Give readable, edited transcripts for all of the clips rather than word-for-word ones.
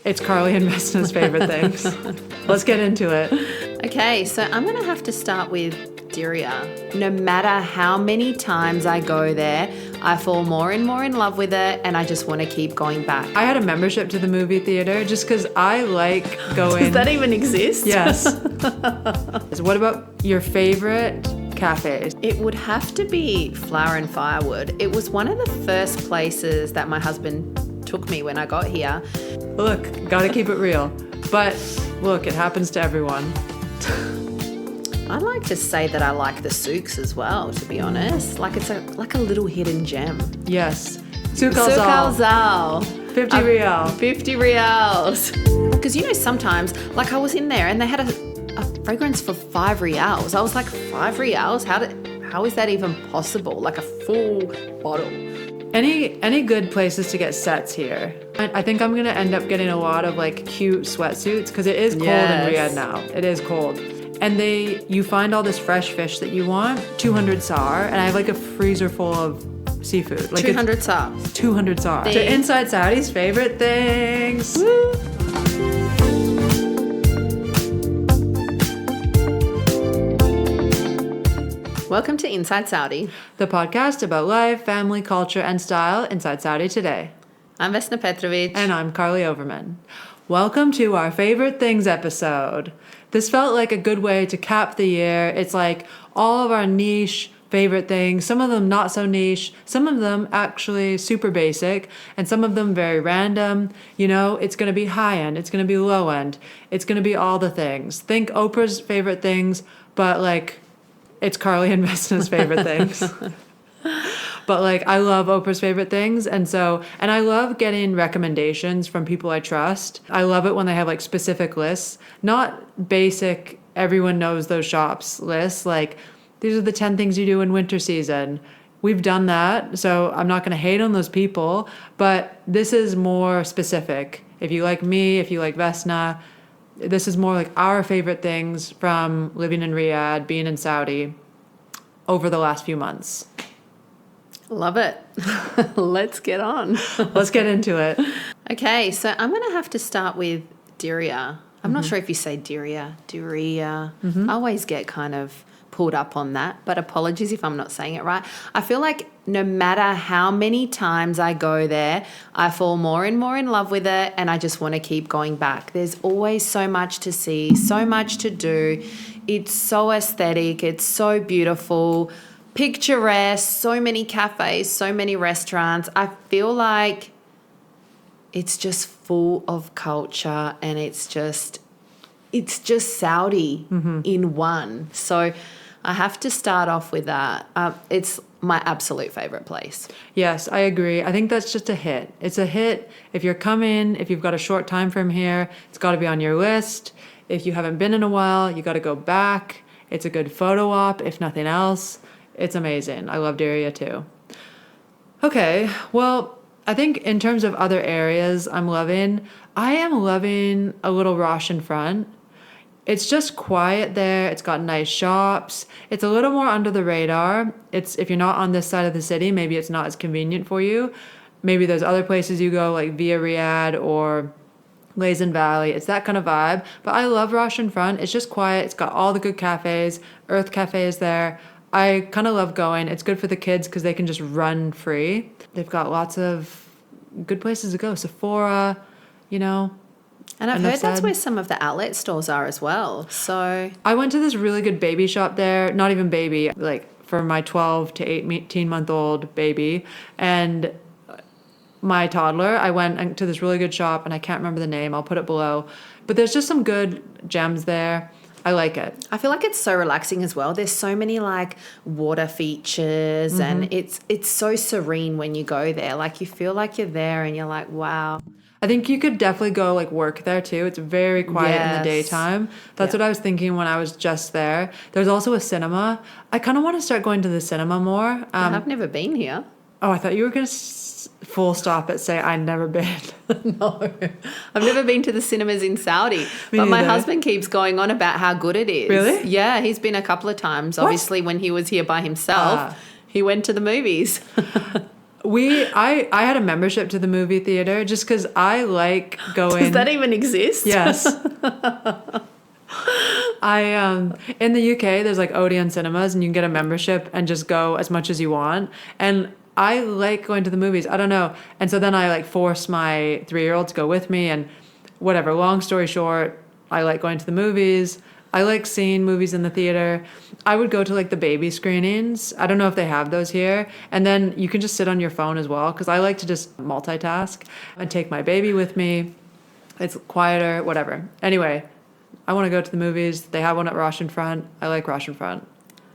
It's Carly and Vesna's favorite things. Let's get into it. Okay, so I'm going to have to start with Diriyah. No matter how many times I go there, I fall more and more in love with it, and I just want to keep going back. I had a membership to the movie theater just because I like going. Does that even exist? Yes. So what about your favorite cafes? It would have to be Flower and Firewood. It was one of the first places that my husband took me when I got here. Look, gotta keep it real. But look, it happens to everyone. I'd like to say that I like the Souqs as well, to be honest. Like it's like a little hidden gem. Yes. Souq Souq al Zal. 50 Riyal. 50 Riyals. Because sometimes, like I was in there and they had a fragrance for 5 Riyals. I was like, 5 Riyals? How is that even possible? Like a full bottle. Any good places to get sets here? I think I'm gonna end up getting a lot of like cute sweatsuits because it is cold in Riyadh now. It is cold. And you find all this fresh fish that you want, 200 SAR, and I have like a freezer full of seafood. Like 200 SAR. 200 SAR. To Inside Saudi's favorite things. Woo. Welcome to Inside Saudi, the podcast about life, family, culture, and style inside Saudi today. I'm Vesna Petrovic. And I'm Carly Overman. Welcome to our favorite things episode. This felt like a good way to cap the year. It's like all of our niche favorite things, some of them not so niche, some of them actually super basic, and some of them very random. You know, it's going to be high end, it's going to be low end, it's going to be all the things. Think Oprah's favorite things, but like it's Carly and Vesna's favorite things. But like I love Oprah's favorite things, and I love getting recommendations from people I trust. I love it when they have like specific lists, not basic everyone knows those shops lists, like these are the 10 things you do in winter season. We've done that, so I'm not going to hate on those people, but this is more specific. If you like me, if you like Vesna, this is more like our favorite things from living in Riyadh, being in Saudi over the last few months. Love it. Let's get on. Let's get into it. Okay, so I'm going to have to start with Diriyah. I'm not sure if you say Diriyah. I always get kind of pulled up on that, but apologies if I'm not saying it right. I feel like no matter how many times I go there, I fall more and more in love with it, and I just want to keep going back. There's always so much to see, so much to do. It's so aesthetic. It's so beautiful. Picturesque, so many cafes, so many restaurants. I feel like it's just full of culture, and it's just Saudi in one. So I have to start off with that. It's my absolute favorite place. Yes, I agree. I think that's just a hit. It's a hit if you're coming, if you've got a short time from here, it's got to be on your list. If you haven't been in a while, you got to go back. It's a good photo op, if nothing else. It's amazing. I love Diriyah too. Okay, well, I think in terms of other areas I am loving a little Roshn front. It's just quiet there. It's got nice shops. It's a little more under the radar. If you're not on this side of the city, maybe it's not as convenient for you. Maybe there's other places you go like via Riyadh or Lazen Valley. It's that kind of vibe. But I love Roshn front. It's just quiet. It's got all the good cafes. Earth Cafe is there. I kind of love going. It's good for the kids because they can just run free. They've got lots of good places to go. Sephora, And I've heard that's where some of the outlet stores are as well. So I went to this really good baby shop there. Not even baby, like for my 12 to 18-month-old baby. And my toddler, I went to this really good shop, and I can't remember the name. I'll put it below. But there's just some good gems there. I like it. I feel like it's so relaxing as well. There's so many like water features, and it's so serene when you go there. Like you feel like you're there and you're like, wow. I think you could definitely go like work there too. It's very quiet in the daytime. That's what I was thinking when I was just there. There's also a cinema. I kind of want to start going to the cinema more. I've never been here. Oh, I thought you were going to full stop it, say I'd never been. No, I've never been to the cinemas in Saudi. But my husband keeps going on about how good it is. Really? Yeah, he's been a couple of times. What? Obviously, when he was here by himself, he went to the movies. I had a membership to the movie theater just because I like going. Does that even exist? Yes. In the UK there's like Odeon cinemas and you can get a membership and just go as much as you want. And I like going to the movies. I don't know. And so then I like force my 3-year-old to go with me and whatever. Long story short, I like going to the movies. I like seeing movies in the theater. I would go to like the baby screenings. I don't know if they have those here. And then you can just sit on your phone as well because I like to just multitask and take my baby with me. It's quieter, whatever. Anyway, I want to go to the movies. They have one at Roshn front. I like Roshn front.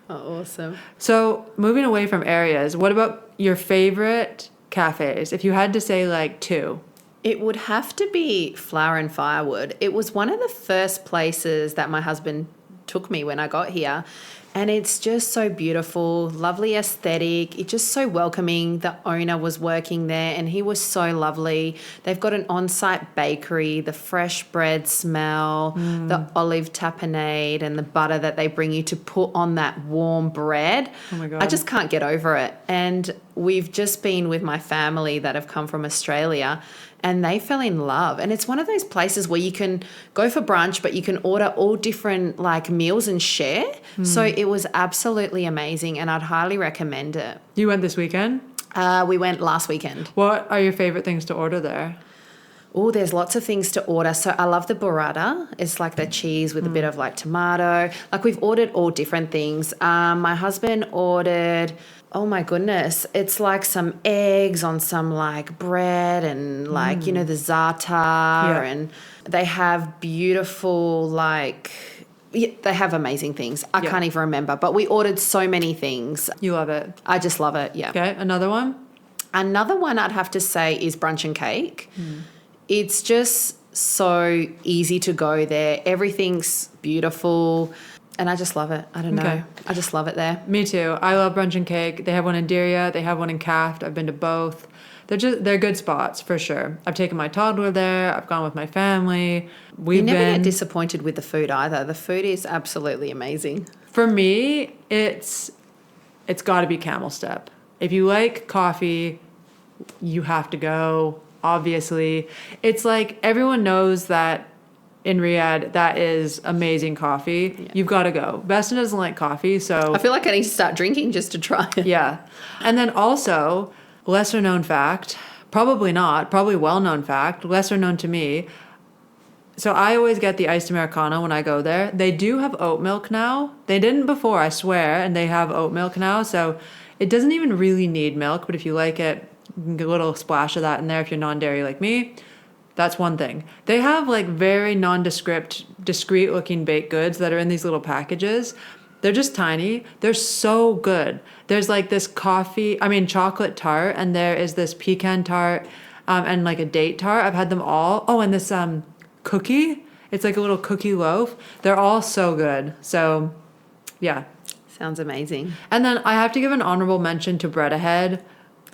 Oh, awesome. So moving away from areas, what about your favorite cafes? If you had to say like 2. It would have to be Flower and Firewood. It was one of the first places that my husband took me when I got here. And it's just so beautiful, lovely aesthetic. It's just so welcoming. The owner was working there and he was so lovely. They've got an on-site bakery, the fresh bread smell, the olive tapenade and the butter that they bring you to put on that warm bread. Oh my God. I just can't get over it. And we've just been with my family that have come from Australia and they fell in love. And it's one of those places where you can go for brunch, but you can order all different like meals and share. So it was absolutely amazing and I'd highly recommend it. You went this weekend? We went last weekend. What are your favorite things to order there? Oh, there's lots of things to order. So I love the burrata. It's like the cheese with a bit of like tomato. Like we've ordered all different things. My husband ordered, oh my goodness, it's like some eggs on some like bread and like, you know, the za'atar and they have beautiful like, yeah, they have amazing things. I can't even remember, but we ordered so many things. You love it. I just love it, yeah. Okay, another one? Another one I'd have to say is Brunch and Cake. It's just so easy to go there. Everything's beautiful. And I just love it. I don't know. Okay. I just love it there. Me too. I love Brunch and Cake. They have one in Diriyah. They have one in Caft. I've been to both. They're good spots for sure. I've taken my toddler there. I've gone with my family. You never get disappointed with the food either. The food is absolutely amazing. For me, it's got to be Camel Step. If you like coffee, you have to go. Obviously, it's like everyone knows that in Riyadh that is amazing coffee. Yeah. You've got to go. Vesna doesn't like coffee, so I feel like I need to start drinking just to try it. Yeah, and then also lesser known fact, probably not, probably well known fact, lesser known to me. So I always get the iced Americano when I go there. They do have oat milk now. They didn't before, I swear, and they have oat milk now. So it doesn't even really need milk, but if you like it, you can get a little splash of that in there if you're non-dairy like me. That's one thing. They have like very nondescript, discreet looking baked goods that are in these little packages. They're just tiny. They're so good. There's like this chocolate tart, and there is this pecan tart and like a date tart. I've had them all. Oh, and this cookie. It's like a little cookie loaf. They're all so good. So yeah. Sounds amazing. And then I have to give an honorable mention to Bread Ahead.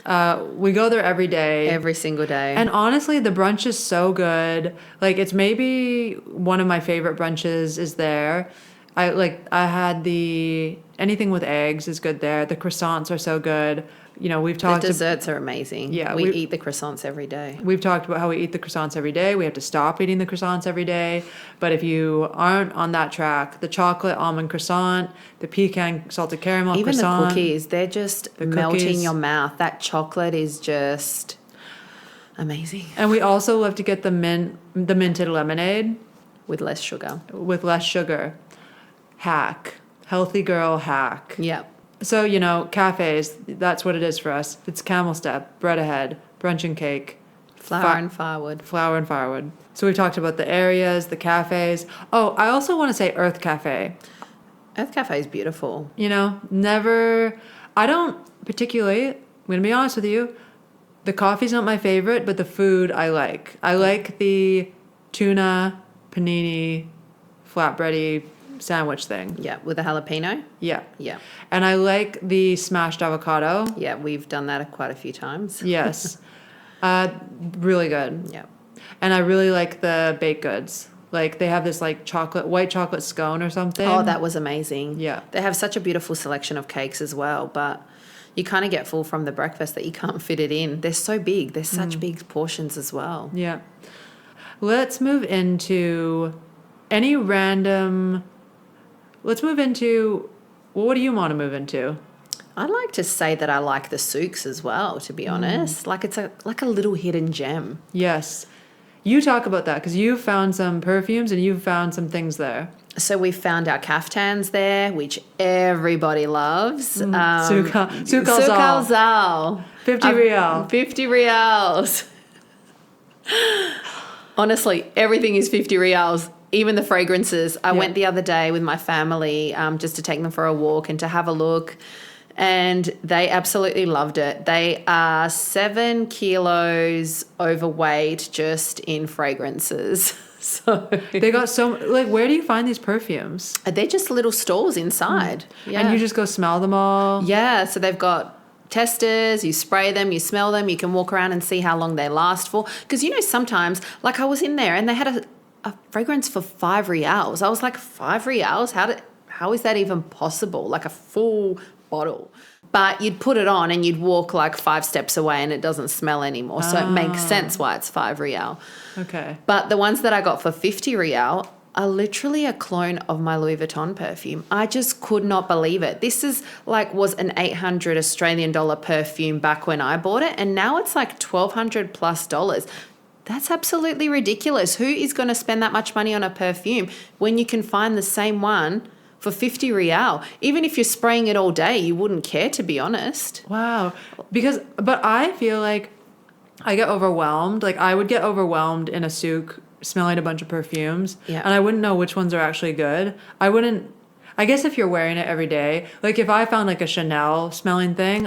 We go there every day. Every single day. And honestly, the brunch is so good. Like, it's maybe one of my favorite brunches is there. I had anything with eggs is good there. The croissants are so good. You know, we've talked. The desserts are amazing. Yeah. We eat the croissants every day. We've talked about how we eat the croissants every day. We have to stop eating the croissants every day. But if you aren't on that track, the chocolate almond croissant, the pecan salted caramel Even croissant. the cookies, they're just melt in your mouth. That chocolate is just amazing. And we also love to get the minted lemonade. With less sugar. With less sugar. Hack. Healthy girl hack. Yep. So, you know, cafes, that's what it is for us. It's Camel Step, Bread Ahead, Brunch and Cake. Flower and Firewood. Flower and Firewood. So we've talked about the areas, the cafes. Oh, I also want to say Earth Cafe. Earth Cafe is beautiful. You know, I don't particularly, I'm going to be honest with you, the coffee's not my favorite, but the food I like. I like the tuna, panini, flatbready sandwich thing. Yeah, with a jalapeno. Yeah. Yeah. And I like the smashed avocado. Yeah, we've done that quite a few times. Yes. Really good. Yeah. And I really like the baked goods. Like they have this like white chocolate scone or something. Oh, that was amazing. Yeah. They have such a beautiful selection of cakes as well. But you kind of get full from the breakfast that you can't fit it in. They're so big. They're such big portions as well. Yeah. Let's move into what do you want to move into? I'd like to say that I like the Souqs as well, to be honest. Like it's like a little hidden gem. Yes. You talk about that because you found some perfumes and you found some things there. So we found our Kaftans there, which everybody loves. Souq Al Zal. 50 Riyal. 50 Riyals. Honestly, everything is 50 Riyals. Even the fragrances. I went the other day with my family just to take them for a walk and to have a look. And they absolutely loved it. They are 7 kilos overweight just in fragrances. So they got where do you find these perfumes? They're just little stores inside. Yeah. And you just go smell them all? Yeah. So they've got testers, you spray them, you smell them, you can walk around and see how long they last for. Because, sometimes, like I was in there and they had a fragrance for 5 Riyals. I was like, 5 Riyals? How is that even possible? Like a full bottle. But you'd put it on and you'd walk like 5 steps away and it doesn't smell anymore. So it makes sense why it's 5 Riyal. Okay. But the ones that I got for 50 Riyal are literally a clone of my Louis Vuitton perfume. I just could not believe it. This is was an 800 Australian dollar perfume back when I bought it. And now it's like $1,200 plus. That's absolutely ridiculous. Who is going to spend that much money on a perfume when you can find the same one for 50 Riyal? Even if you're spraying it all day, you wouldn't care, to be honest. Wow. But I feel like I get overwhelmed. Like I would get overwhelmed in a souk smelling a bunch of perfumes. Yeah. And I wouldn't know which ones are actually good. I guess if you're wearing it every day, like if I found like a Chanel smelling thing,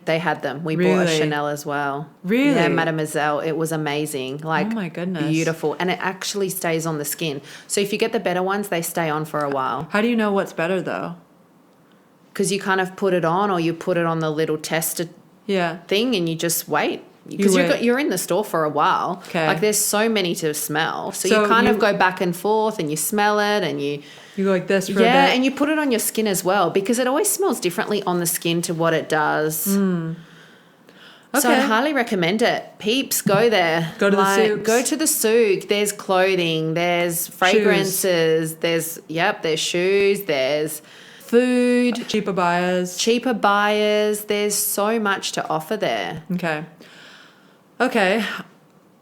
They had them. We bought a Really? Chanel as well. Really? Yeah, Mademoiselle. It was amazing. Like, oh my goodness. beautiful. And it actually stays on the skin. So if you get the better ones, they stay on for a while. How do you know what's better though? Because you kind of put it on or you put it on the little tester Yeah. thing and you just wait. Because you're in the store for a while. Okay. Like there's so many to smell. So you kind of go back and forth and you smell it and you go like this for a bit. Yeah, and you put it on your skin as well because it always smells differently on the skin to what it does. Okay. So I'd highly recommend it. Peeps, go there. Go to the Souqs. Go to the Souq. There's clothing. There's fragrances. There's shoes. There's food. Cheap Abayas. There's so much to offer there. Okay.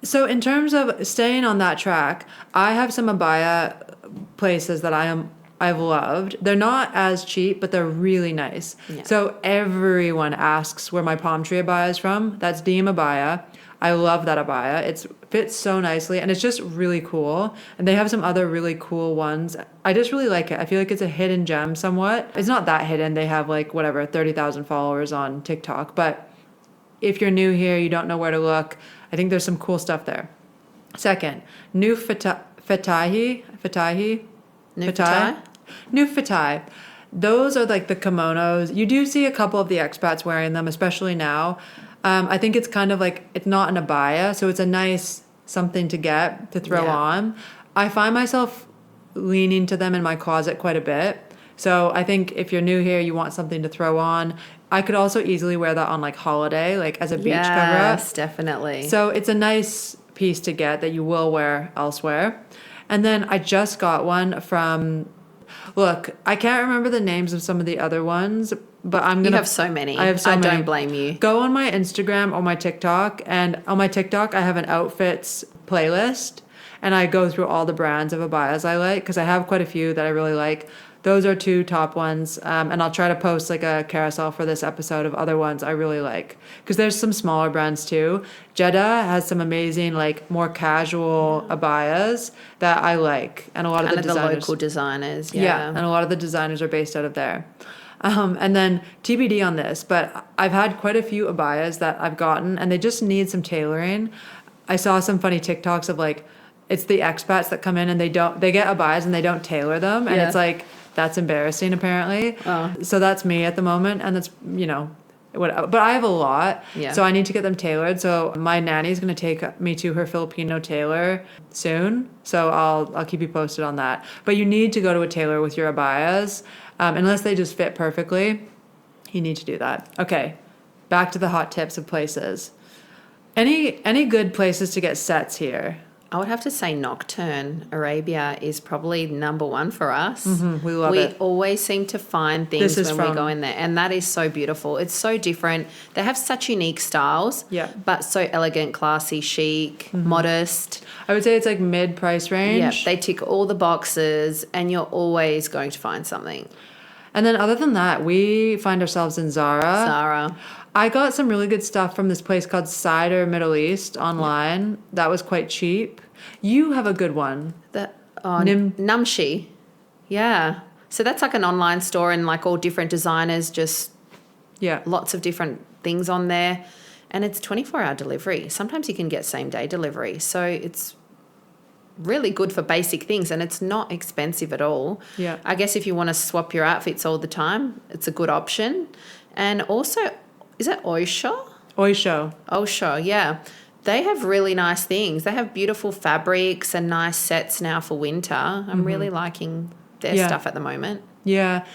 So in terms of staying on that track, I have some Abaya places that I've loved. They're not as cheap, but they're really nice. Yeah. So everyone asks where my palm tree abaya is from. That's Diem Abaya. I love that abaya. It fits so nicely and it's just really cool. And they have some other really cool ones. I just really like it. I feel like it's a hidden gem somewhat. It's not that hidden. They have 30,000 followers on TikTok. But if you're new here, you don't know where to look, I think there's some cool stuff there. Second, New Fatai. Those are like the kimonos. You do see a couple of the expats wearing them, especially now. I think it's kind of like, it's not an abaya, so it's a nice something to throw on. I find myself leaning to them in my closet quite a bit. So I think if you're new here, you want something to throw on. I could also easily wear that on holiday, as a beach cover-up. Yes, definitely. So it's a nice piece to get that you will wear elsewhere. And then I just got one from, I can't remember the names of some of the other ones, but I'm going to... You have so many. I have so many. I don't blame you. Go on my Instagram or my TikTok, and on my TikTok I have an outfits playlist, and I go through all the brands of abayas I like, because I have quite a few that I really like. Those are 2 top ones, and I'll try to post a carousel for this episode of other ones I really like, because there's some smaller brands too. Jeddah has some amazing more casual abayas that I like, and a lot of the designers, local designers, and a lot of the designers are based out of there. And then TBD on this, but I've had quite a few abayas that I've gotten, and they just need some tailoring. I saw some funny TikToks of it's the expats that come in and they get abayas and they don't tailor them, and it's that's embarrassing apparently. So that's me at the moment, and that's but I have a lot, so I need to get them tailored. So my nanny's going to take me to her Filipino tailor soon, so I'll keep you posted on that. But you need to go to a tailor with your abayas, unless they just fit perfectly. You need to do that. Okay, back to the hot tips of places. Any good places to get sets here? I would have to say Nocturne, Arabia, is probably number one for us. We love it. We always seem to find things This is when we go in there, and that is so beautiful. It's so different. They have such unique styles, Yeah. but so elegant, classy, chic, modest. I would say it's like mid-price range. Yeah, they tick all the boxes, and you're always going to find something. And then other than that, we find ourselves in Zara. Zara. I got some really good stuff from this place called Cider Middle East online. That was quite cheap. You have a good one. Namshi. Yeah. So that's like an online store and like all different designers, just lots of different things on there. And it's 24-hour delivery. Sometimes you can get same-day delivery. So it's really good for basic things and it's not expensive at all. Yeah. I guess if you want to swap your outfits all the time, it's a good option. And also, is it Oysho? Oysho, yeah. They have really nice things. They have beautiful fabrics and nice sets now for winter. I'm really liking their stuff at the moment. Yeah.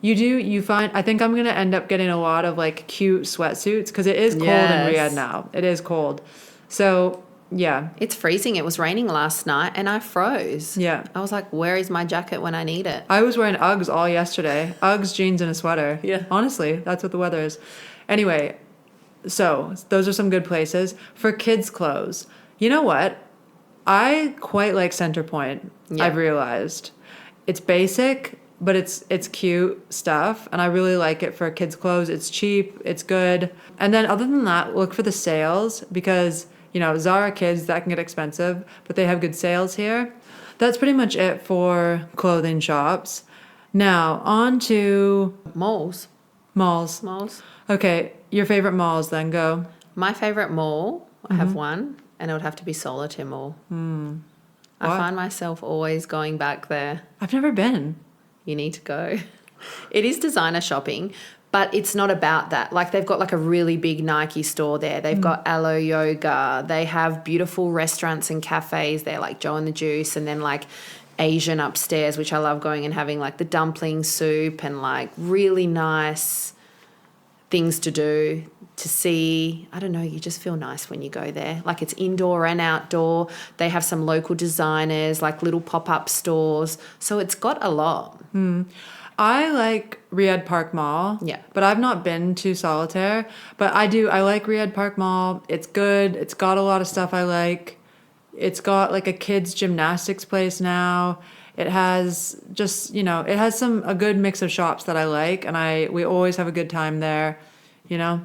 You find, I think I'm going to end up getting a lot of like cute sweatsuits because it is cold in Riyadh now. It is cold. So, yeah. It's freezing. It was raining last night and I froze. Yeah. I was like, where is my jacket when I need it? I was wearing Uggs all yesterday. Uggs, jeans, and a sweater. Yeah. Honestly, that's what the weather is. Anyway, so those are some good places. For kids' clothes, you know what? I quite like Center Point, I've realized. It's basic, but it's cute stuff, and I really like it for kids' clothes. It's cheap, it's good. And then other than that, look for the sales because, you know, Zara kids, that can get expensive, but they have good sales here. That's pretty much it for clothing shops. Now, on to Malls. Okay, your favorite malls then, go. My favorite mall, I have one, and it would have to be Solitaire Mall. I find myself always going back there. I've never been. You need to go. It is designer shopping, but it's not about that. Like they've got like a really big Nike store there. They've got Aloe Yoga. They have beautiful restaurants and cafes there like Joe and the Juice and then like Asian upstairs, which I love going and having like the dumpling soup and like really nice things to do, to see. I don't know, you just feel nice when you go there. Like it's indoor and outdoor. They have some local designers, like little pop-up stores. So it's got a lot. I like Riyadh Park Mall. Yeah. But I've not been to Solitaire. But I like Riyadh Park Mall. It's good. It's got a lot of stuff I like. It's got like a kids gymnastics place now. It has just, you know, it has a good mix of shops that I like, and we always have a good time there, you know?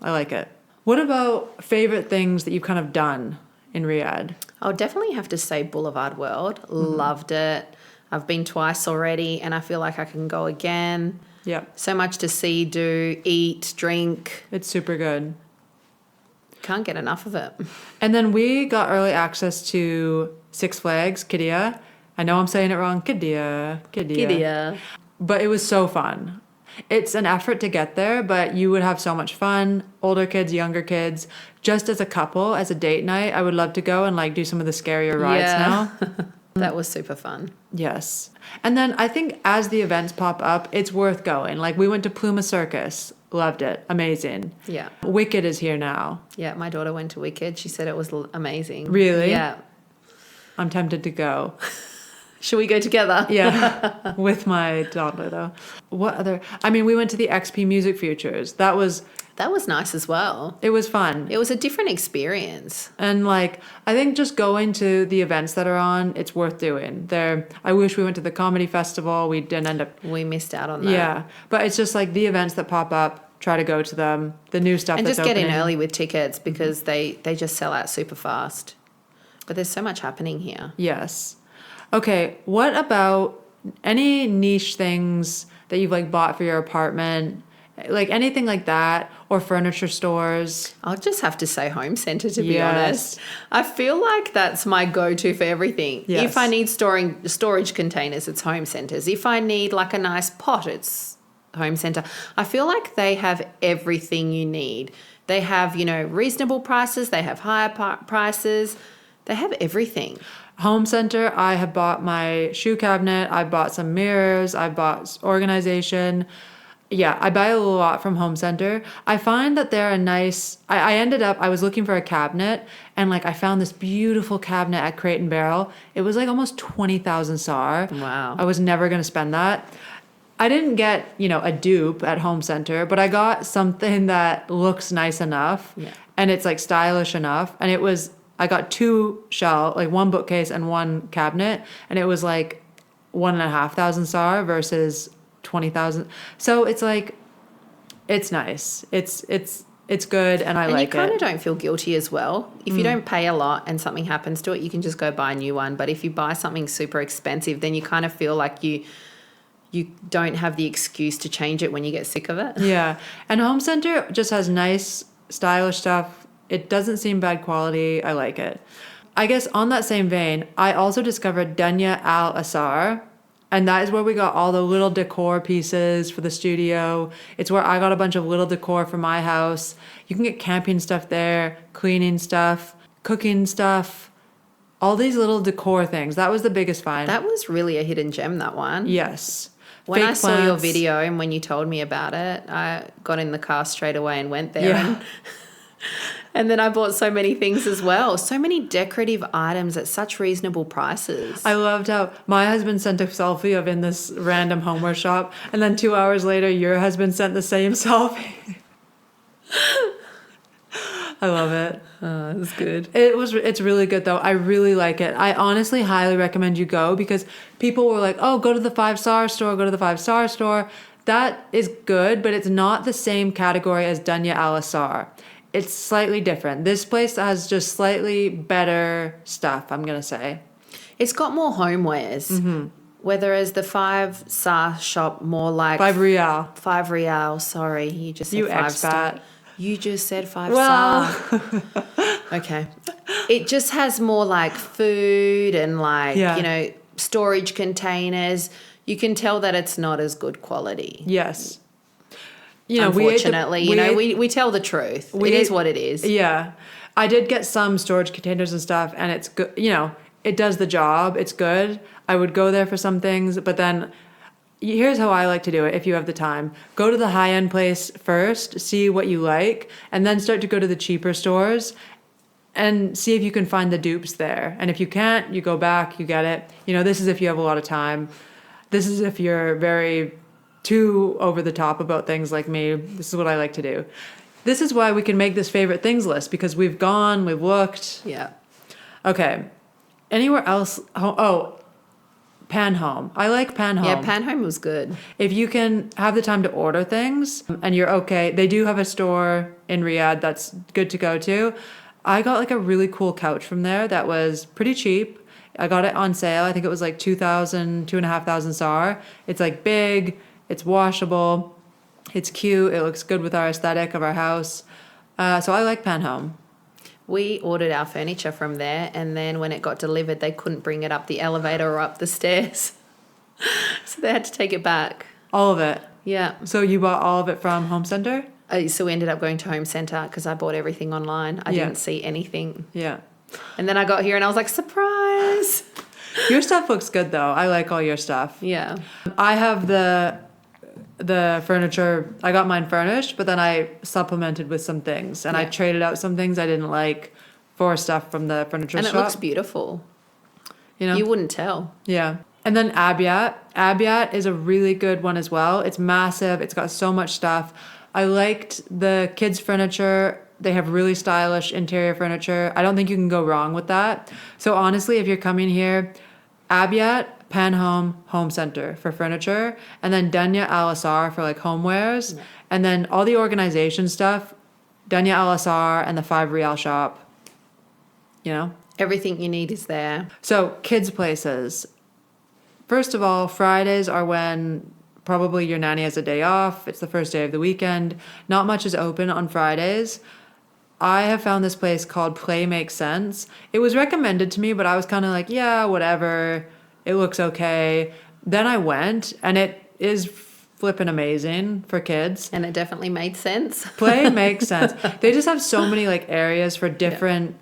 I like it. What about favorite things that you've kind of done in Riyadh? I'll definitely have to say Boulevard World. Loved it. I've been twice already, and I feel like I can go again. Yeah. So much to see, do, eat, drink. It's super good. Can't get enough of it. And then we got early access to Six Flags, Qiddiya. I know I'm saying it wrong. Qiddiya. But it was so fun. It's an effort to get there, but you would have so much fun. Older kids, younger kids. Just as a couple, as a date night, I would love to go and like do some of the scarier rides now. That was super fun. Yes. And then I think as the events pop up, it's worth going. Like we went to Pluma Circus. Loved it. Amazing. Yeah. Wicked is here now. Yeah, my daughter went to Wicked. She said it was amazing. Really? Yeah. I'm tempted to go. Should we go together? Yeah, with my toddler though. What other? I mean, we went to the XP Music Futures. That was nice as well. It was fun. It was a different experience. And like, I think just going to the events that are on, it's worth doing. I wish we went to the comedy festival. We didn't end up. We missed out on that. Yeah, but it's just like the events that pop up. Try to go to them. The new stuff. And that's just get opening. in early with tickets because they just sell out super fast. But there's so much happening here. Yes. Okay, what about any niche things that you've like bought for your apartment? Like anything like that, or furniture stores? I'll just have to say home centre, to be honest. I feel like that's my go-to for everything. Yes. If I need storage containers, it's home centres. If I need like a nice pot, it's home centre. I feel like they have everything you need. They have, you know, reasonable prices. They have higher prices. They have everything. Home center, I have bought my shoe cabinet. I bought some mirrors. I bought organization. Yeah, I buy a lot from Home Center. I find that they're a nice. I was looking for a cabinet, and like I found this beautiful cabinet at Crate and Barrel. It was like almost 20,000 SAR. Wow. I was never gonna spend that. I didn't get, a dupe at Home Center, but I got something that looks nice enough. Yeah. And it's like stylish enough. And I got two like one bookcase and one cabinet, and it was like 1,500 SAR versus 20,000. So it's like, it's nice. It's good, and I like it. And you kind of don't feel guilty as well. If you don't pay a lot and something happens to it, you can just go buy a new one. But if you buy something super expensive, then you kind of feel like you don't have the excuse to change it when you get sick of it. Yeah. And Home Center just has nice, stylish stuff. It doesn't seem bad quality. I like it. I guess on that same vein, I also discovered Dunya Al Asar. And that is where we got all the little decor pieces for the studio. It's where I got a bunch of little decor for my house. You can get camping stuff there, cleaning stuff, cooking stuff, all these little decor things. That was the biggest find. That was really a hidden gem, that one. Yes. When Fake I saw your plants. video and when you told me about it, I got in the car straight away and went there. Yeah. And then I bought so many things as well. So many decorative items at such reasonable prices. I loved how my husband sent a selfie of in this random homeware shop, and then 2 hours later, your husband sent the same selfie. I love it. Oh, it's good. It's really good though. I really like it. I honestly highly recommend you go, because people were like, "Oh, go to the 5-star store, go to the 5-star store." That is good, but it's not the same category as Dunya Al Asar. It's slightly different. This place has just slightly better stuff, I'm going to say. It's got more homewares. Mm-hmm. Whereas the 5-star shop more like... 5 Riyal. 5 Riyal, sorry. You just said You 5-star. expat. You just said 5-star. Well. Okay. It just has more like food and like, storage containers. You can tell that it's not as good quality. Yes. Unfortunately, we tell the truth. It is what it is. Yeah. I did get some storage containers and stuff, and it's good. It does the job. It's good. I would go there for some things, but then here's how I like to do it if you have the time. Go to the high-end place first, see what you like, and then start to go to the cheaper stores and see if you can find the dupes there. And if you can't, you go back, you get it. This is if you have a lot of time. This is if you're very too over the top about things like me. This is what I like to do. This is why we can make this favorite things list, because we've looked. Yeah. Okay. Anywhere else? Oh, Pan Home. I like Pan Home. Yeah, Pan Home was good. If you can have the time to order things and you're okay, they do have a store in Riyadh that's good to go to. I got like a really cool couch from there that was pretty cheap. I got it on sale. I think it was like 2,500 SAR. It's like big. It's washable. It's cute. It looks good with our aesthetic of our house. So I like Pan Home. We ordered our furniture from there, and then when it got delivered, they couldn't bring it up the elevator or up the stairs. So they had to take it back. All of it? Yeah. So you bought all of it from Home Center? So we ended up going to Home Center because I bought everything online. I didn't see anything. Yeah. And then I got here and I was like, surprise! Your stuff looks good, though. I like all your stuff. Yeah. I have the furniture. I got mine furnished, but then I supplemented with some things, and I traded out some things I didn't like for stuff from the furniture shop. And it looks beautiful. You wouldn't tell. Yeah. And then Abayas. Abayas is a really good one as well. It's massive. It's got so much stuff. I liked the kids' furniture. They have really stylish interior furniture. I don't think you can go wrong with that. So honestly, if you're coming here, Abayas, Pan Home, Home Center for furniture, and then Dunya Al Asar for like homewares, and then all the organization stuff, Dunya Al Asar and the 5 Riyal shop. Everything you need is there. So kids' places. First of all, Fridays are when probably your nanny has a day off. It's the first day of the weekend. Not much is open on Fridays. I have found this place called Play Makes Sense. It was recommended to me, but I was kind of like, yeah, whatever. It looks okay. Then I went, and it is flipping amazing for kids. And it definitely made sense. Play makes sense. They just have so many like areas for different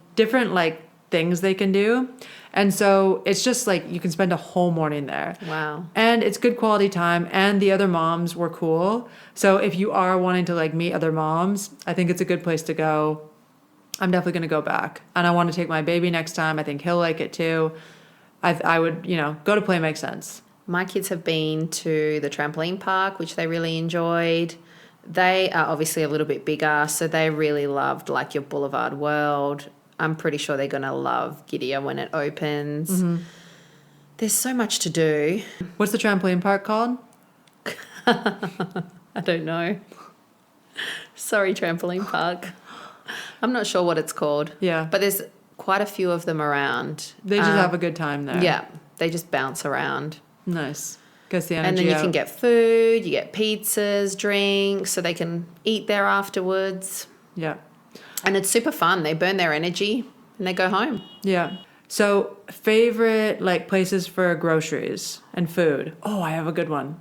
like things they can do. And so it's just like you can spend a whole morning there. Wow. And it's good quality time, and the other moms were cool. So if you are wanting to like meet other moms, I think it's a good place to go. I'm definitely going to go back. And I want to take my baby next time. I think he'll like it too. I would, go to Play Makes Sense. My kids have been to the trampoline park, which they really enjoyed. They are obviously a little bit bigger, so they really loved like your Boulevard World. I'm pretty sure they're going to love Diriyah when it opens. Mm-hmm. There's so much to do. What's the trampoline park called? I don't know. Sorry, trampoline park. I'm not sure what it's called. Yeah. But there's quite a few of them around. They just have a good time there. Yeah. They just bounce around. Nice. Gets the energy and then you out. can get food, you get pizzas, drinks, so they can eat there afterwards. Yeah. And it's super fun. They burn their energy and they go home. Yeah. So favorite like places for groceries and food. Oh, I have a good one.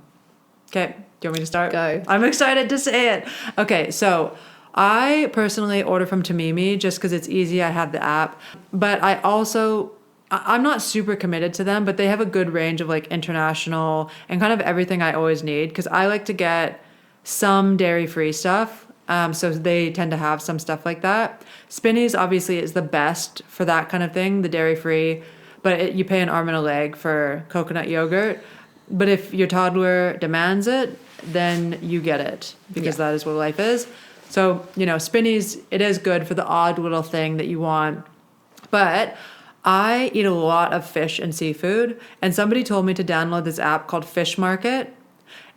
Okay. Do you want me to start? Go. I'm excited to say it. Okay. So I personally order from Tamimi just because it's easy. I have the app. But I'm not super committed to them, but they have a good range of like international and kind of everything I always need because I like to get some dairy-free stuff. So they tend to have some stuff like that. Spinneys obviously is the best for that kind of thing, the dairy-free, but you pay an arm and a leg for coconut yogurt. But if your toddler demands it, then you get it because that is what life is. So, Spinneys, it is good for the odd little thing that you want. But I eat a lot of fish and seafood, and somebody told me to download this app called Fish Market,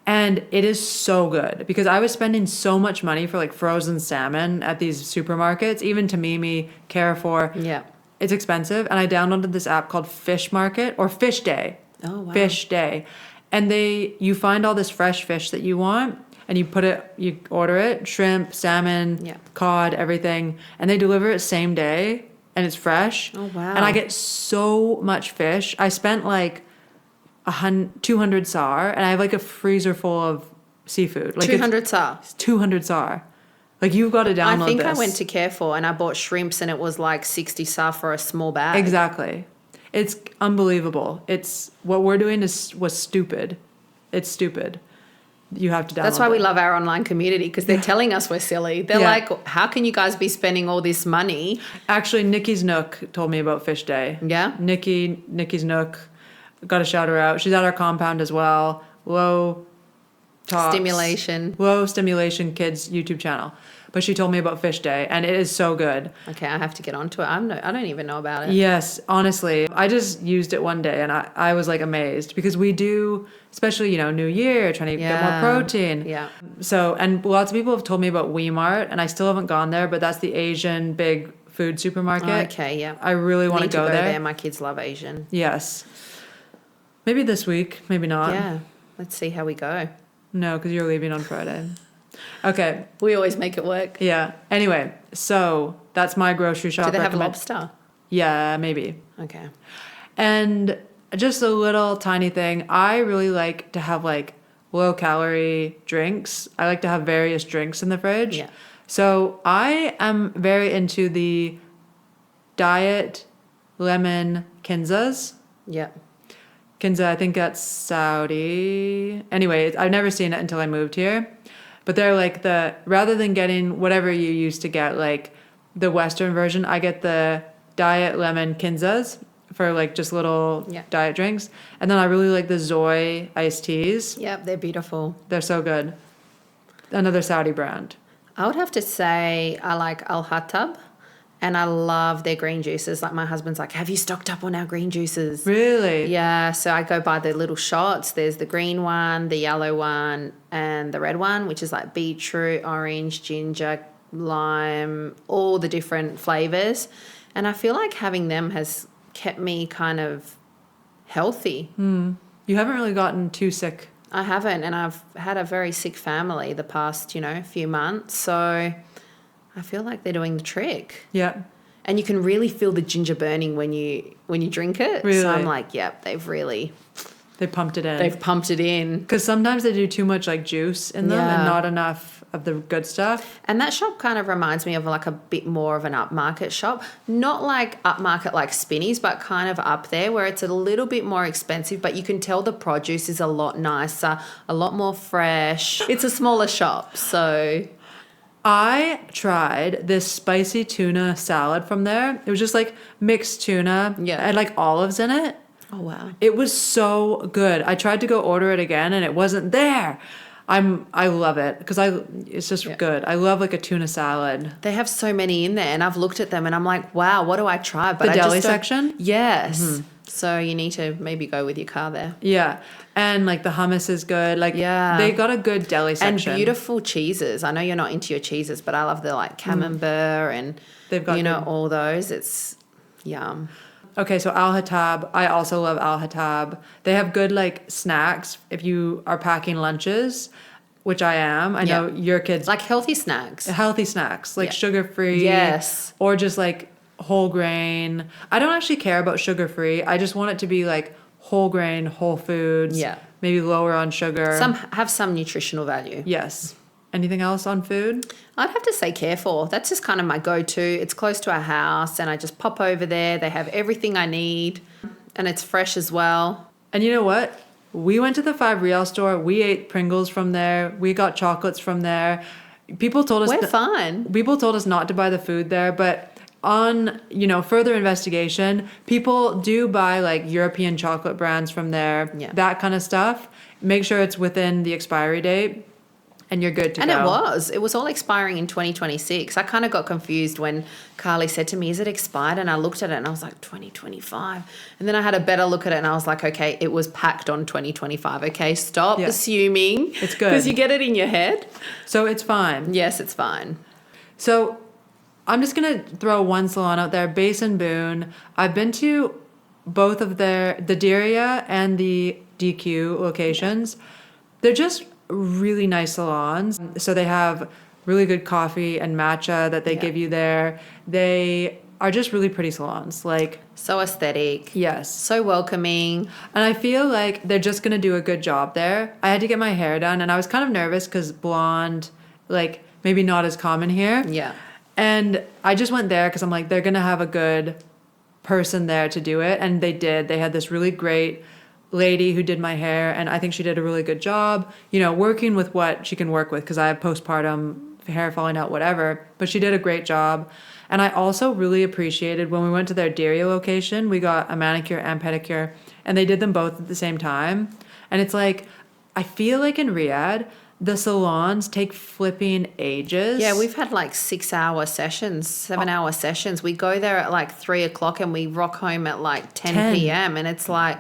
and it is so good because I was spending so much money for like frozen salmon at these supermarkets, even Tamimi, Carrefour. Yeah. It's expensive, and I downloaded this app called Fish Market or Fish Day. Oh, wow. Fish Day. And you find all this fresh fish that you want, and you order it, shrimp, salmon, cod, everything, and they deliver it same day. And it's fresh. Oh, wow. And I get so much fish. I spent like 200 SAR, and I have like a freezer full of seafood. Like 200 SAR. 200 SAR. Like you've got to download this. I think I went to Carrefour and I bought shrimps and it was like 60 SAR for a small bag. Exactly. It's unbelievable. What we're doing was stupid. It's stupid. You have to download That's why we it. love our online community because they're telling us we're silly. They're like, how can you guys be spending all this money? Actually, Nikki's Nook told me about Fish Day. Yeah? Nikki's Nook. Got to shout her out. She's at our compound as well. Low stimulation kids YouTube channel. But she told me about Fish Day, and it is so good. Okay, I have to get onto it. I don't even know about it. Yes, honestly. I just used it one day, and I was like amazed because we do, especially, New Year, trying to get more protein. Yeah. So, and lots of people have told me about Weimart, and I still haven't gone there, but that's the Asian big food supermarket. Okay, yeah. I really want to go there. My kids love Asian. Yes. Maybe this week, maybe not. Yeah. Let's see how we go. No, because you're leaving on Friday. Okay. We always make it work. Yeah. Anyway, so that's my grocery shop. Do they have lobster? Yeah, maybe. Okay. And just a little tiny thing. I really like to have like low calorie drinks. I like to have various drinks in the fridge. Yeah. So I am very into the diet lemon kinzas. Yeah. Kinza, I think that's Saudi. Anyway, I've never seen it until I moved here. But they're like rather than getting whatever you used to get, like the Western version, I get the diet lemon kinzas for like just little diet drinks. And then I really like the Zoe iced teas. Yep, they're beautiful. They're so good. Another Saudi brand. I would have to say I like Al Hatab. And I love their green juices. Like my husband's like, have you stocked up on our green juices? Really? Yeah. So I go buy the little shots. There's the green one, the yellow one, and the red one, which is like beetroot, orange, ginger, lime, all the different flavors. And I feel like having them has kept me kind of healthy. You haven't really gotten too sick. I haven't. And I've had a very sick family the past, few months. So I feel like they're doing the trick. Yeah. And you can really feel the ginger burning when you drink it. Really? So I'm like, yep, they've really They pumped it in. They've pumped it in. Because sometimes they do too much like juice in them and not enough of the good stuff. And that shop kind of reminds me of like a bit more of an upmarket shop. Not like upmarket like Spinneys, but kind of up there where it's a little bit more expensive, but you can tell the produce is a lot nicer, a lot more fresh. It's a smaller shop, so... I tried this spicy tuna salad from there. It was just like mixed tuna. Yeah. And like olives in it. Oh, wow. It was so good. I tried to go order it again and it wasn't there. I love it because it's just good. I love like a tuna salad. They have so many in there and I've looked at them and I'm like, wow, what do I try? But the I deli just don't- section? Yes. Mm-hmm. So you need to maybe go with your car there. Yeah. And like the hummus is good. Like they got a good deli section. And beautiful cheeses. I know you're not into your cheeses, but I love the like camembert and they've got all those. It's yum. Okay, so Al Hatab. I also love Al Hatab. They have good like snacks if you are packing lunches, which I am. I know your kids like healthy snacks. Healthy snacks, like sugar-free. Yes. Or just like whole grain. I don't actually care about sugar-free. I just want it to be like whole grain, whole foods. Yeah. Maybe lower on sugar. Have some nutritional value. Yes. Anything else on food? I'd have to say Careful. That's just kind of my go-to. It's close to our house and I just pop over there. They have everything I need and it's fresh as well. And you know what? We went to the 5 Real store. We ate Pringles from there. We got chocolates from there. People told us We're fine. People told us not to buy the food there, but on, further investigation, people do buy like European chocolate brands from there. Yeah. That kind of stuff. Make sure it's within the expiry date. And you're good to and go. It was all expiring in 2026. I kind of got confused when Carly said to me, is it expired? And I looked at it and I was like, 2025. And then I had a better look at it and I was like, okay, it was packed on 2025. Okay, stop assuming. It's good. Because you get it in your head. So it's fine. Yes, it's fine. So I'm just going to throw one salon out there, Base and Boone. I've been to both of the Diriyah and the DQ locations. They're just really nice salons. So they have really good coffee and matcha that they give you there. They are just really pretty salons. Like so aesthetic. Yes. So welcoming. And I feel like they're just going to do a good job there. I had to get my hair done and I was kind of nervous because blonde, like maybe not as common here. Yeah. And I just went there because I'm like, they're going to have a good person there to do it. And they did. They had this really great lady who did my hair and I think she did a really good job, working with what she can work with because I have postpartum hair falling out, whatever, but she did a great job. And I also really appreciated when we went to their Diriyah location, we got a manicure and pedicure and they did them both at the same time. And it's like, I feel like in Riyadh, the salons take flipping ages. Yeah, we've had like 6-hour sessions, 7-hour sessions. We go there at like 3:00 and we rock home at like 10 p.m. And it's like,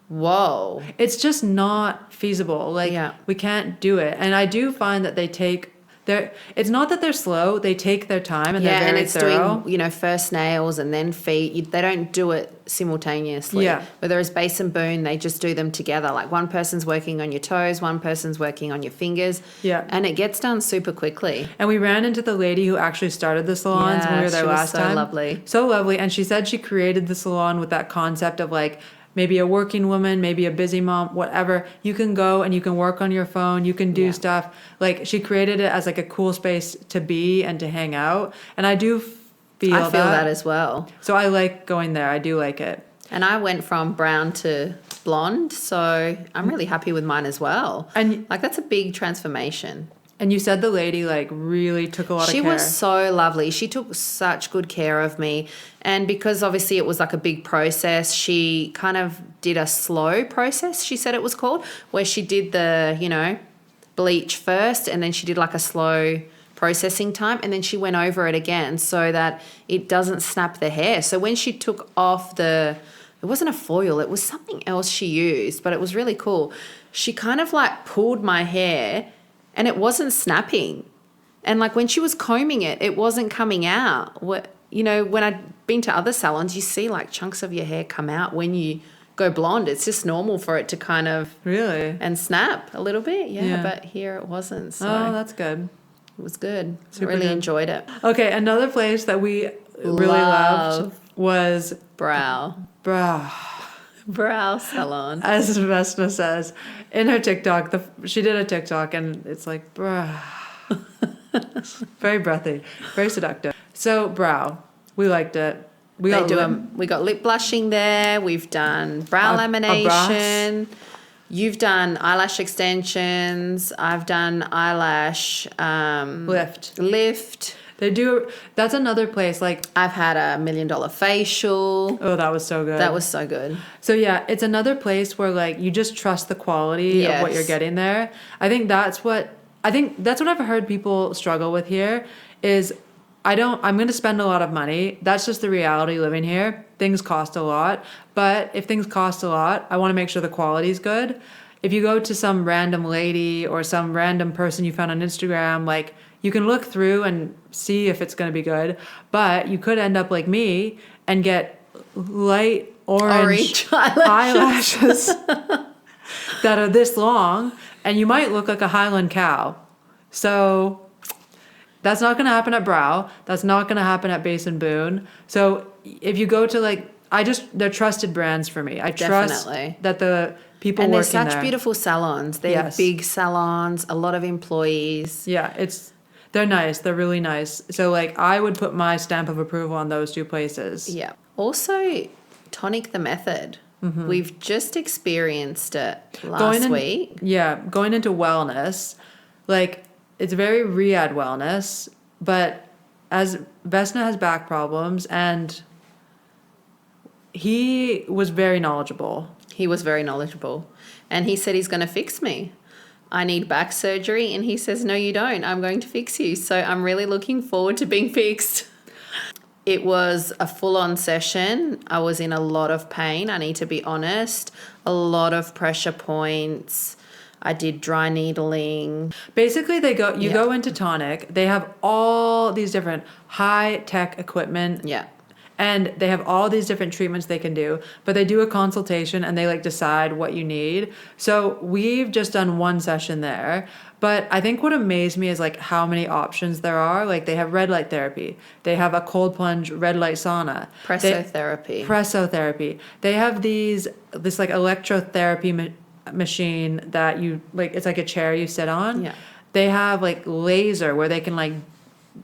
whoa. It's just not feasible. Like, we can't do it. And I do find that they take it's not that they're slow. They take their time and they're very thorough. Doing, first nails and then feet. They don't do it simultaneously. Yeah. Whereas Base and Boone, they just do them together. Like one person's working on your toes, one person's working on your fingers. Yeah. And it gets done super quickly. And we ran into the lady who actually started the salons when we were there last time. So lovely. So lovely. And she said she created the salon with that concept of like, maybe a working woman, maybe a busy mom, whatever. You can go and you can work on your phone. You can do stuff. Like she created it as like a cool space to be and to hang out. And I do feel that as well. So I like going there. I do like it. And I went from brown to blonde. So I'm really happy with mine as well. And like that's a big transformation. And you said the lady like really took a lot of care. She was so lovely. She took such good care of me. And because obviously it was like a big process, she kind of did a slow process, she said it was called, where she did the, bleach first and then she did like a slow processing time and then she went over it again so that it doesn't snap the hair. So when she took off it wasn't a foil, it was something else she used, but it was really cool. She kind of like pulled my hair and it wasn't snapping. And like when she was combing it, it wasn't coming out. When I'd been to other salons, you see like chunks of your hair come out when you go blonde. It's just normal for it to kind of... Really? And snap a little bit. Yeah. But here it wasn't. So oh, that's good. It was good. Super I really good. enjoyed it. Okay, another place that we really loved was... Brow. Brow salon. As Vesna says in her TikTok. She did a TikTok and it's like, bruh. Very breathy, very seductive. So brow, we liked it. We got lip blushing there. We've done brow lamination. You've done eyelash extensions. I've done eyelash lift. They do. That's another place. Like I've had $1 million facial. Oh, that was so good. That was so good. So yeah, it's another place where like you just trust the quality of what you're getting there. I think that's what I've heard people struggle with here is I'm going to spend a lot of money. That's just the reality living here. Things cost a lot. But if things cost a lot, I want to make sure the quality is good. If you go to some random lady or some random person you found on Instagram, like you can look through and see if it's going to be good. But you could end up like me and get light orange eyelashes that are this long. And you might look like a Highland cow. So that's not going to happen at Brow. That's not going to happen at Base and Boone. So if you go to they're trusted brands for me. I trust that the people working there. And they're such beautiful salons. They're big salons, a lot of employees. Yeah, they're nice. They're really nice. So I would put my stamp of approval on those two places. Yeah. Also, Tonic the Method. Mm-hmm. We've just experienced it last week. Yeah, going into wellness, it's very Riyadh wellness, but as Vesna has back problems and he was very knowledgeable. And he said he's going to fix me. I need back surgery. And he says, no, you don't. I'm going to fix you. So I'm really looking forward to being fixed. It was a full-on session. I was in a lot of pain. I need to be honest. A lot of pressure points. I did dry needling. Basically, you go into Tonic. They have all these different high-tech equipment. Yeah. And they have all these different treatments they can do. But they do a consultation and they decide what you need. So we've just done one session there. But I think what amazed me is how many options there are. They have red light therapy. They have a cold plunge red light sauna. Pressotherapy. They have this electrotherapy machine that you it's like a chair you sit on. Yeah. They have laser where they can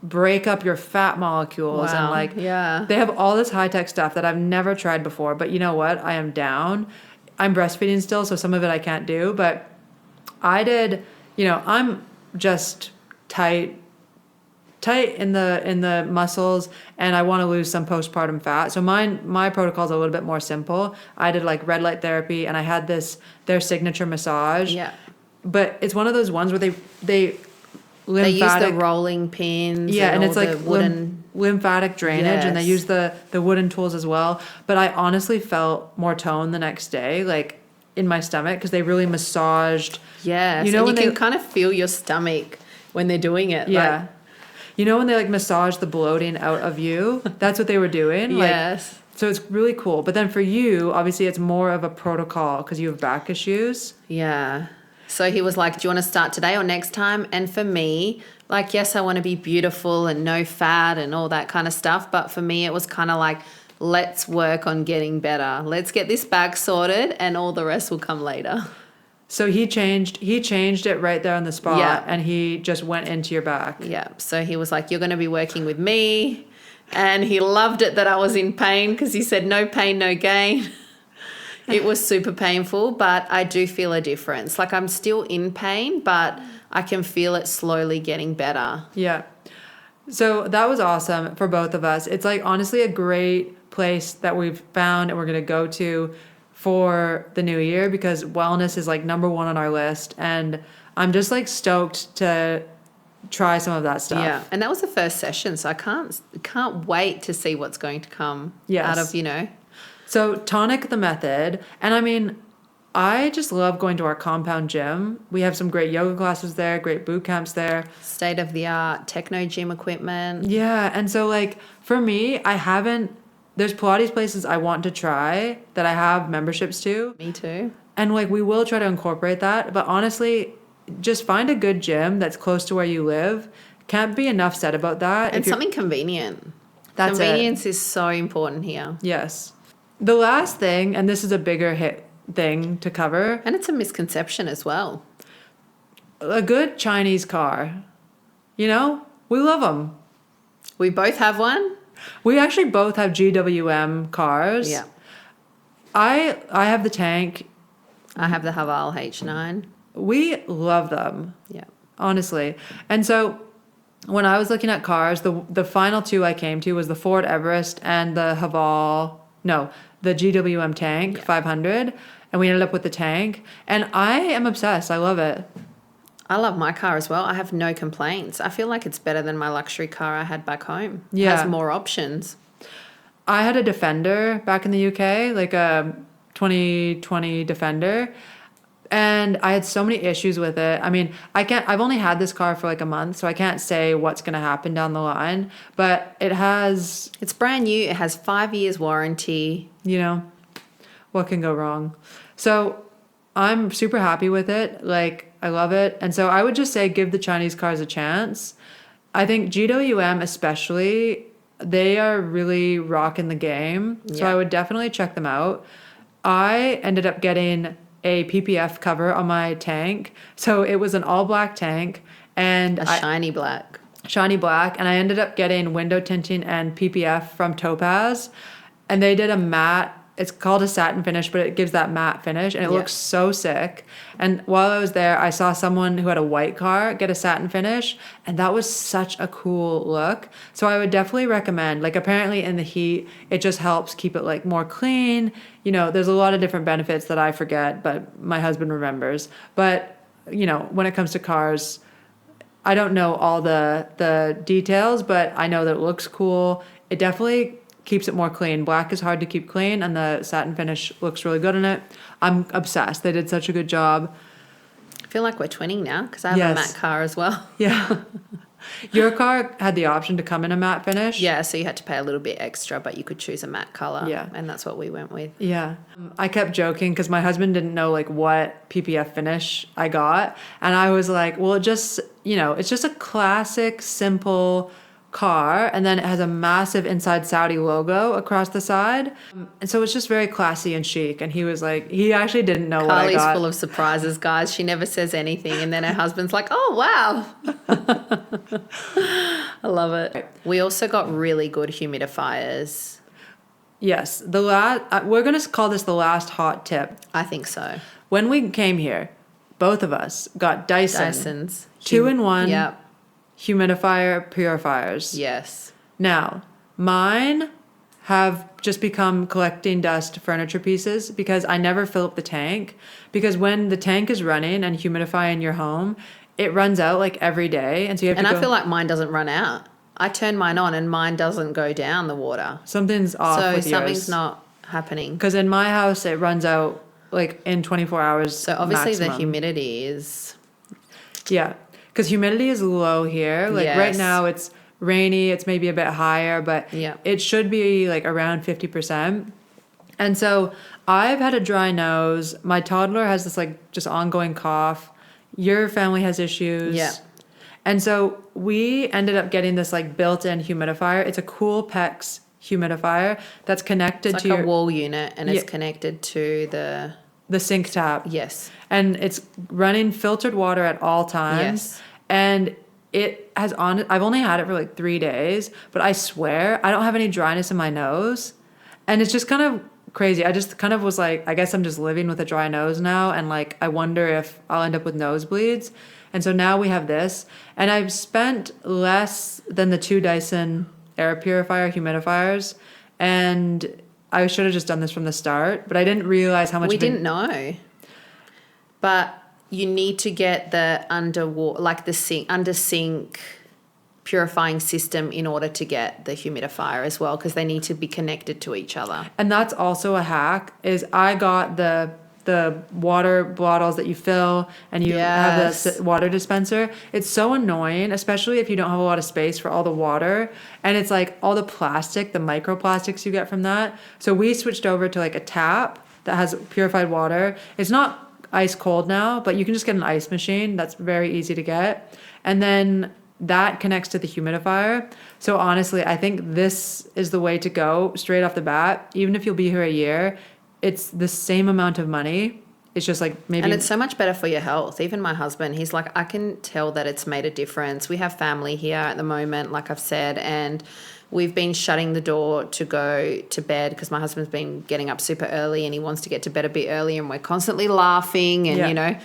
break up your fat molecules. Wow. And they have all this high-tech stuff that I've never tried before. But you know what? I am down. I'm breastfeeding still, so some of it I can't do. But I did, I'm just tight in the muscles, and I want to lose some postpartum fat. So my protocol is a little bit more simple. I did red light therapy, and I had their signature massage. Yeah. But it's one of those ones where they use the rolling pins. Yeah, and it's the wooden lymphatic drainage, and they use the wooden tools as well. But I honestly felt more toned the next day, in my stomach, because they really massaged. Yes, and you can kind of feel your stomach when they're doing it. Yeah. When they massage the bloating out of you, that's what they were doing. Yes. So it's really cool. But then for you, obviously it's more of a protocol because you have back issues. Yeah. So he was like, do you want to start today or next time? And for me, yes, I want to be beautiful and no fat and all that kind of stuff. But for me, it was kind of let's work on getting better. Let's get this back sorted and all the rest will come later. So he changed it right there on the spot, and he just went into your back. Yeah. So he was like, you're going to be working with me. And he loved it that I was in pain because he said, no pain, no gain. It was super painful, but I do feel a difference. I'm still in pain, but I can feel it slowly getting better. Yeah. So that was awesome for both of us. It's honestly a great place that we've found and we're going to go to for the new year because wellness is number one on our list. And I'm just stoked to try some of that stuff. Yeah. And that was the first session. So I can't wait to see what's going to come out of, So Tonic the Method, and I just love going to our compound gym. We have some great yoga classes there, great boot camps there. State-of-the-art techno gym equipment. Yeah, and so for me, there's Pilates places I want to try that I have memberships to. Me too. And we will try to incorporate that, but honestly, just find a good gym that's close to where you live. Can't be enough said about that. And something convenient. Convenience is so important here. Yes. The last thing, and this is a bigger hit thing to cover, And it's a misconception as well. a good Chinese car. You know, we love them. We both have one. We actually both have GWM cars. Yeah. I have the Tank. I have the Haval H9. We love them, Yeah. honestly. And so when I was looking at cars, the final two I came to was the Ford Everest and the the GWM Tank 500. And we ended up with the Tank. And I am obsessed. I love it. I love my car as well. I have no complaints. I feel like it's better than my luxury car I had back home. Yeah. It has more options. I had a Defender back in the UK, like a 2020 Defender. And I had so many issues with it. I mean, I've only had this car for like a month, so I can't say what's going to happen down the line. But It's brand new. It has 5 years warranty. you know, what can go wrong? So I'm super happy with it. Like, I love it. And so I would just say give the Chinese cars a chance. I think GWM especially, they are really rocking the game. So Yeah. I would definitely check them out. I ended up getting a PPF cover on my Tank. So it was an all black Tank and Shiny black. shiny black. And I ended up getting window tinting and PPF from Topaz. And they did a matte, it's called a satin finish, but it gives that matte finish and it looks so sick. And while I was there, I saw someone who had a white car get a satin finish, and that was such a cool look. So I would definitely recommend, like, apparently in the heat, it just helps keep it like more clean. You know, there's a lot of different benefits that I forget, but my husband remembers. But, you know, when it comes to cars, I don't know all the details, but I know that it looks cool. It definitely keeps it more clean. Black is hard to keep clean, and the satin finish looks really good in it. I'm obsessed. They did such a good job. I feel like we're twinning now because I have a matte car as well. Yeah. Your car had the option to come in a matte finish? Yeah, so you had to pay a little bit extra, but you could choose a matte color. Yeah. And that's what we went with. Yeah. I kept joking because my husband didn't know like what PPF finish I got. And I was like, well, it just, you know, it's just a classic, simple car, and then it has a massive inside Saudi logo across the side, and so it's just very classy and chic. And he was like, he actually didn't know what I Carly's got. full of surprises, guys. She never says anything, and then her husband's like, "Oh wow." I love it. We also got really good humidifiers. Yes, we're gonna call this the last hot tip. I think so. When we came here, both of us got Dyson's 2-in-1 Yep. humidifier purifiers. Yes. Now, mine have just become collecting dust furniture pieces because I never fill up the tank. Because when the tank is running and humidifying your home, it runs out like every day. And so you have And to I feel like mine doesn't run out. I turn mine on and mine doesn't go down the water. something's off So with something's yours. not happening. Because in my house, it runs out like in 24 hours. So obviously maximum. the humidity is... Yeah, because humidity is low here. Like right Yes. now it's rainy, it's maybe a bit higher, but Yeah. it should be like around 50%. And so I've had a dry nose. My toddler has this like just ongoing cough. Your family has issues. Yeah. And so we ended up getting this like built-in humidifier. It's a Cool Pex humidifier that's connected It's to like a your, wall unit and Yeah. it's connected to the sink tap. Yes. And it's running filtered water at all times. Yes. And I've only had it for like 3 days, but I swear I don't have any dryness in my nose. And it's just kind of crazy. I just kind of was like, I guess I'm just living with a dry nose now. And like, I wonder if I'll end up with nosebleeds. And so now we have this. And I've spent less than the 2 Dyson air purifier humidifiers. And I should have just done this from the start, but I didn't realize how much We didn't know. But you need to get the under sink purifying system in order to get the humidifier as well, because they need to be connected to each other. And that's also a hack, is I got the water bottles that you fill and you have Yes. the water dispenser. It's so annoying, especially if you don't have a lot of space for all the water. And it's like all the plastic, the microplastics you get from that. So we switched over to like a tap that has purified water. It's not ice cold now, but you can just get an ice machine. That's very easy to get. And then that connects to the humidifier. So honestly, I think this is the way to go straight off the bat. Even if you'll be here a year, it's the same amount of money. It's just like maybe... And it's so much better for your health. Even my husband, he's like, I can tell that it's made a difference. We have family here at the moment, like I've said, and we've been shutting the door to go to bed because my husband's been getting up super early and he wants to get to bed a bit early, and we're constantly laughing and, you know,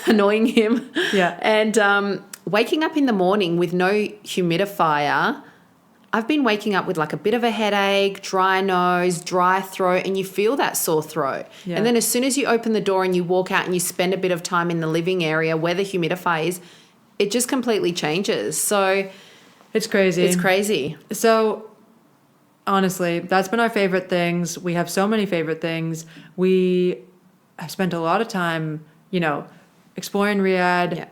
annoying him. Yeah. And waking up in the morning with no humidifier, I've been waking up with like a bit of a headache, dry nose, dry throat, and you feel that sore throat. Yeah. And then as soon as you open the door and you walk out and you spend a bit of time in the living area where the humidifier is, it just completely changes. So it's crazy. It's crazy. So honestly, that's been our favorite things. We have so many favorite things. We have spent a lot of time, you know, exploring Riyadh. Yeah.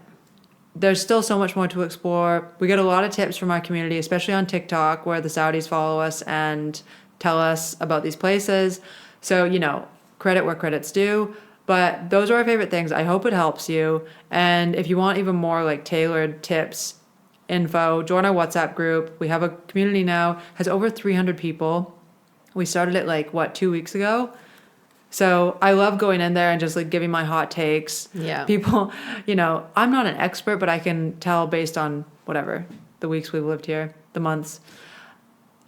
There's still so much more to explore. We get a lot of tips from our community, especially on TikTok, where the Saudis follow us and tell us about these places. So, you know, credit where credit's due. But those are our favorite things. I hope it helps you. And if you want even more like tailored tips, info, join our WhatsApp group. We have a community now, has over 300 people. We started it like, 2 weeks ago? So I love going in there and just like giving my hot takes. Yeah. People, you know, I'm not an expert, but I can tell based on whatever, the weeks we've lived here, the months.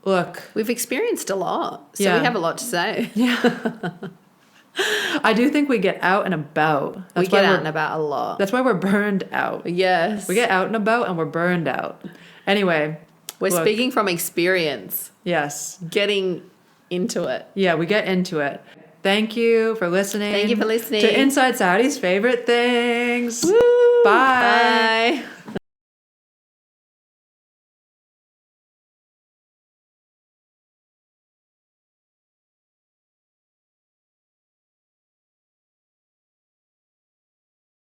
Look. We've experienced a lot, so we have a lot to say. Yeah. I do think we get out and about. We get out and about a lot. That's why we're burned out. Yes. We get out and about and we're burned out. Anyway. We're speaking from experience. Yes. Getting into it. Yeah, we get into it. Thank you for listening. Thank you for listening. To Inside Saudi's favorite things. Woo! Bye. Bye.